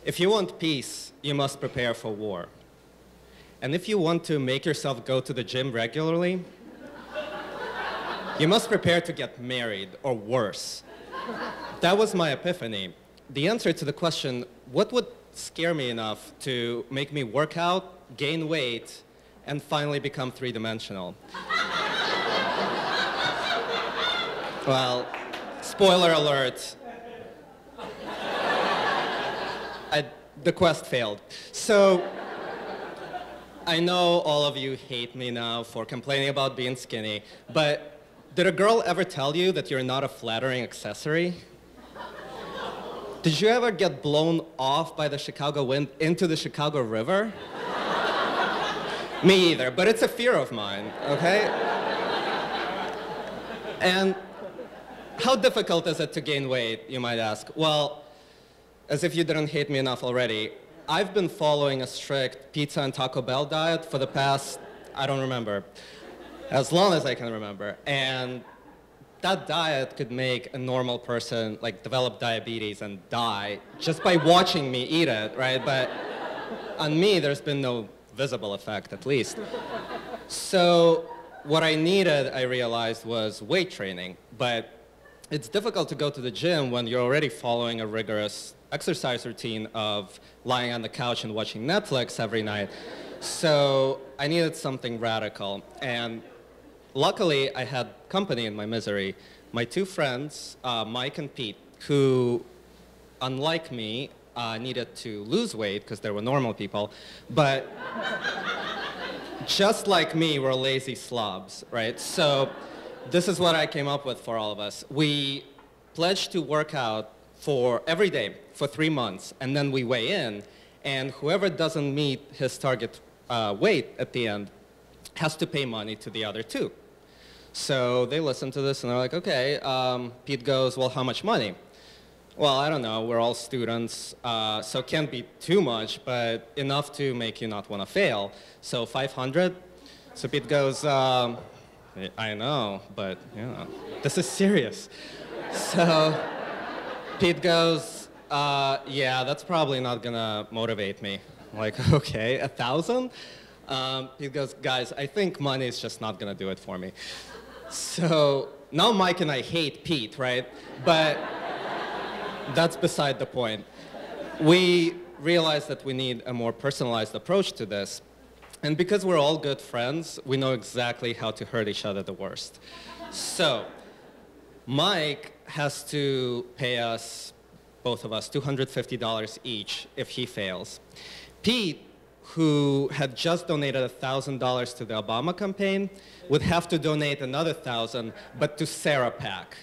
If you want peace, you must prepare for war. And if you want to make yourself go to the gym regularly, you must prepare to get married, or worse. That was my epiphany. The answer to the question, what would scare me enough to make me work out, gain weight, and finally become three-dimensional? Well, spoiler alert, the quest failed. So, I know all of you hate me now for complaining about being skinny, but did a girl ever tell you that you're not a flattering accessory? Did you ever get blown off by the Chicago wind into the Chicago River? Me either, but it's a fear of mine, okay? And how difficult is it to gain weight, you might ask? Well, as if you didn't hate me enough already, I've been following a strict pizza and Taco Bell diet for the past, I don't remember, as long as I can remember. And that diet could make a normal person like develop diabetes and die just by watching me eat it, right? But on me, there's been no visible effect, at least. So what I needed, I realized, was weight training. But it's difficult to go to the gym when you're already following a rigorous exercise routine of lying on the couch and watching Netflix every night. So I needed something radical. And luckily, I had company in my misery. My two friends, Mike and Pete, who, unlike me, needed to lose weight because they were normal people, but just like me, were lazy slobs, right? So this is what I came up with for all of us. We pledged to work out for every day for 3 months, and then we weigh in, and whoever doesn't meet his target weight at the end has to pay money to the other two. So they listen to this and they're like, okay, Pete goes, well, how much money? Well, I don't know, we're all students, so it can't be too much, but enough to make you not want to fail. So 500? So Pete goes, I know, but you know, this is serious. So Pete goes, yeah, that's probably not gonna motivate me. I'm like, okay, 1,000? Pete goes, guys, I think money is just not gonna do it for me. So now Mike and I hate Pete, right? But that's beside the point. We realized that we need a more personalized approach to this. And because we're all good friends, we know exactly how to hurt each other the worst. So Mike has to pay us, both of us, $250 each if he fails. Pete, who had just donated $1,000 to the Obama campaign, would have to donate another $1,000, but to Sarah Pack.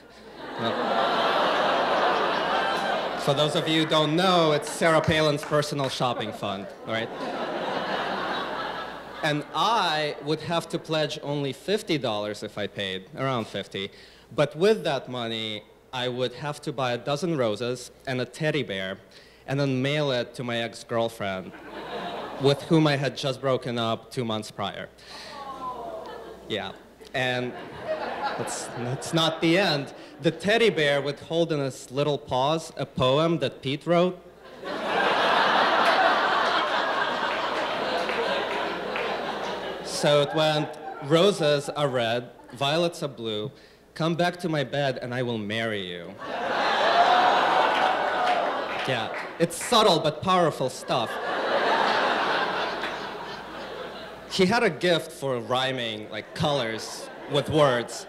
For those of you who don't know, it's Sarah Palin's personal shopping fund, right? And I would have to pledge only $50 if I paid, around 50. But with that money, I would have to buy a dozen roses and a teddy bear, and then mail it to my ex-girlfriend, with whom I had just broken up 2 months prior. Yeah, and that's not the end. The teddy bear would hold in his little paws a poem that Pete wrote. So it went, roses are red, violets are blue, come back to my bed and I will marry you. Yeah, it's subtle but powerful stuff. He had a gift for rhyming like colors with words.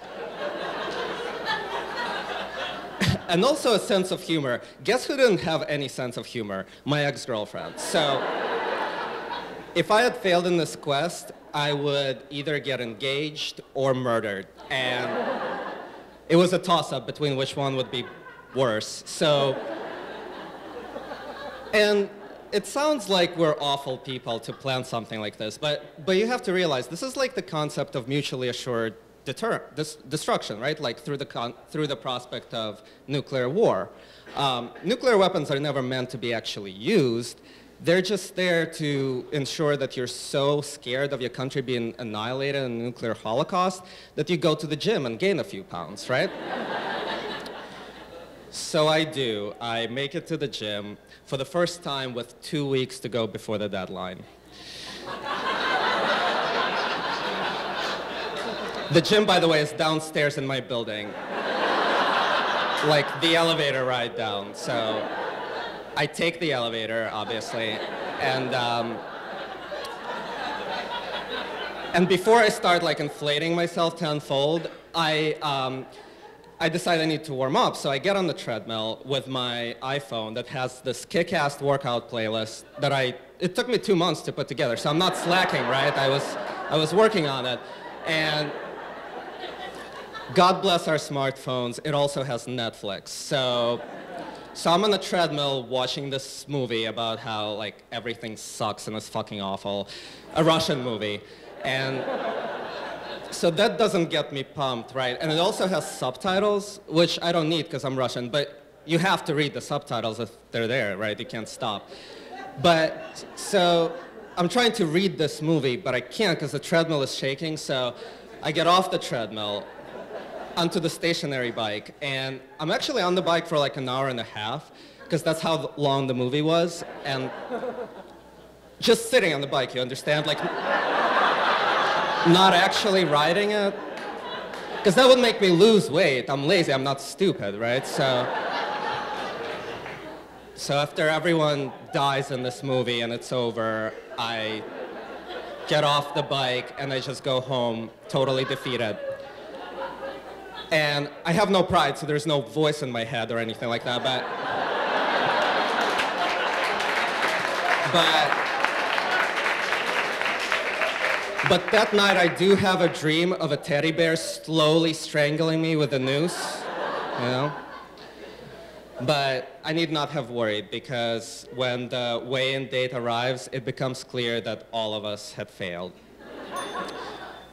And also a sense of humor. Guess who didn't have any sense of humor? My ex-girlfriend. So if I had failed in this quest, I would either get engaged or murdered. And it was a toss-up between which one would be worse. So, and it sounds like we're awful people to plan something like this, but you have to realize this is like the concept of mutually assured destruction, right? Like through the prospect of nuclear war. Nuclear weapons are never meant to be actually used. They're just there to ensure that you're so scared of your country being annihilated in a nuclear holocaust that you go to the gym and gain a few pounds, right? So I do. I make it to the gym for the first time with 2 weeks to go before the deadline. The gym, by the way, is downstairs in my building. Like the elevator ride down. So I take the elevator, obviously, and before I start like inflating myself tenfold, I decide I need to warm up. So I get on the treadmill with my iPhone that has this kick-ass workout playlist that it took me 2 months to put together. So I'm not slacking, right? I was working on it. And God bless our smartphones, it also has Netflix. So I'm on the treadmill watching this movie about how like everything sucks and is fucking awful, a Russian movie. And so that doesn't get me pumped, right? And it also has subtitles, which I don't need because I'm Russian, but you have to read the subtitles if they're there, right? You can't stop. But so I'm trying to read this movie, but I can't because the treadmill is shaking. So I get off the treadmill onto the stationary bike, and I'm actually on the bike for like an hour and a half because that's how long the movie was, and just sitting on the bike, you understand? Like, not actually riding it, because that would make me lose weight. I'm lazy, I'm not stupid, right? So after everyone dies in this movie and it's over, I get off the bike and I just go home totally defeated. And I have no pride, so there's no voice in my head or anything like that, but that night I do have a dream of a teddy bear slowly strangling me with a noose, you know? But I need not have worried, because when the weigh-in date arrives, it becomes clear that all of us had failed.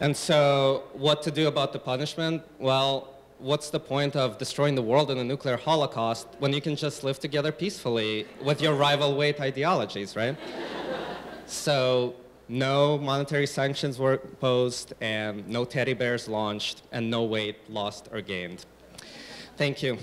And so, what to do about the punishment? Well, what's the point of destroying the world in a nuclear holocaust when you can just live together peacefully with your rival weight ideologies, right? So, no monetary sanctions were imposed, and no teddy bears launched, and no weight lost or gained. Thank you.